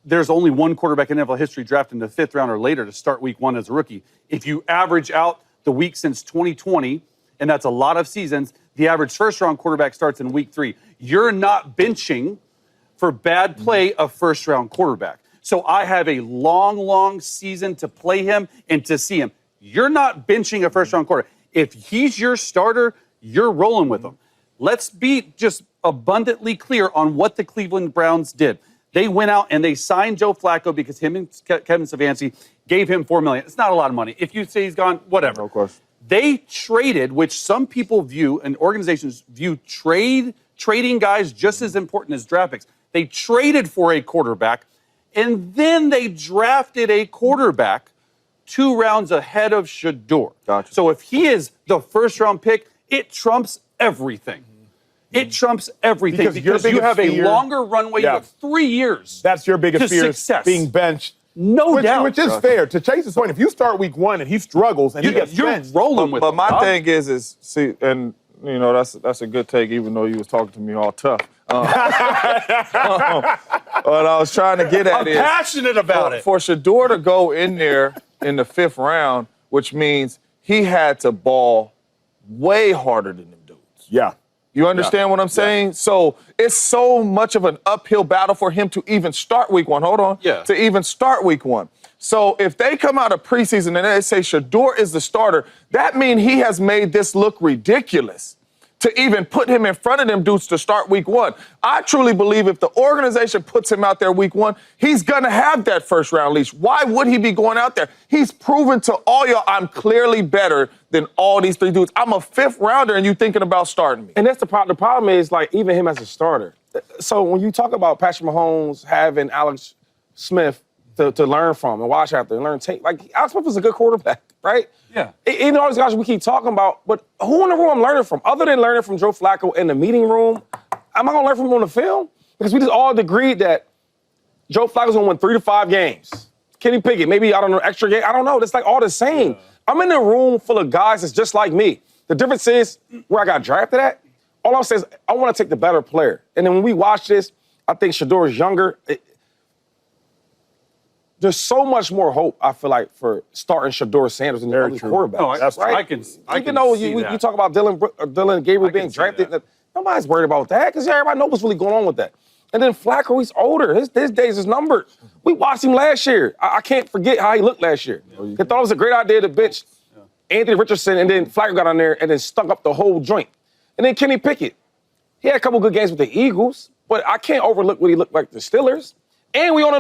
there's only one quarterback in NFL history drafted in the 5th round or later to start week 1 as a rookie. If you average out the week since 2020, and that's a lot of seasons, the average first-round quarterback starts in week 3. You're not benching for bad play a first-round quarterback. So I have a long, long season to play him and to see him. You're not benching a first-round quarterback. If he's your starter, you're rolling with him. Let's be just abundantly clear on what the Cleveland Browns did. They went out and they signed Joe Flacco because him and Kevin Stefanski gave him $4 million. It's not a lot of money. If you say he's gone, whatever. Of course. They traded, which some people view and organizations view trading guys just as important as draft picks. They traded for a quarterback, and then they drafted a quarterback 2 rounds ahead of Shedeur. Gotcha. So if he is the first-round pick, it trumps everything. It trumps everything because you have a longer runway of 3 years. That's your biggest fear, success. Being benched. No doubt. Which is fair. To Chase's point, if you start week 1 and he struggles and he gets benched, rolling with him. But my thing is see, and you know that's a good take, even though you was talking to me all tough. What I was trying to get at I'm passionate about it. For Shedeur to go in there in the 5th round, which means he had to ball way harder than them dudes. Yeah. You understand what I'm saying? Yeah. So it's so much of an uphill battle for him to even start week 1. Hold on. Yeah. To even start week 1. So if they come out of preseason and they say Shedeur is the starter, that means he has made this look ridiculous to even put him in front of them dudes to start week 1. I truly believe if the organization puts him out there week 1, he's going to have that first-round leash. Why would he be going out there? He's proven to all y'all, I'm clearly better than all these 3 dudes. I'm a 5th rounder, and you thinking about starting me. And that's the problem. The problem is, like, even him as a starter. So when you talk about Patrick Mahomes having Alex Smith to learn from and watch after and learn tape, like, Alex Smith is a good quarterback, right? Yeah. Even all these guys we keep talking about, but who in the room I'm learning from? Other than learning from Joe Flacco in the meeting room, am I going to learn from him on the film? Because we just all agreed that Joe Flacco's going to win 3 to 5 games. Kenny Pickett, maybe, I don't know, extra game. I don't know. It's like all the same. Yeah. I'm in a room full of guys that's just like me. The difference is where I got drafted at, all I'm saying is I want to take the better player. And then when we watch this, I think Shedeur is younger. There's so much more hope, I feel like, for starting Shedeur Sanders than the other quarterbacks. No, that's right. Even though you talk about Dylan Gabriel being drafted, nobody's worried about that because everybody knows what's really going on with that. And then Flacco, he's older. His days is numbered. We watched him last year. I can't forget how he looked last year. They thought it was a great idea to bench Anthony Richardson, and then Flacco got on there and then stunk up the whole joint. And then Kenny Pickett. He had a couple good games with the Eagles, but I can't overlook what he looked like the Steelers. And we on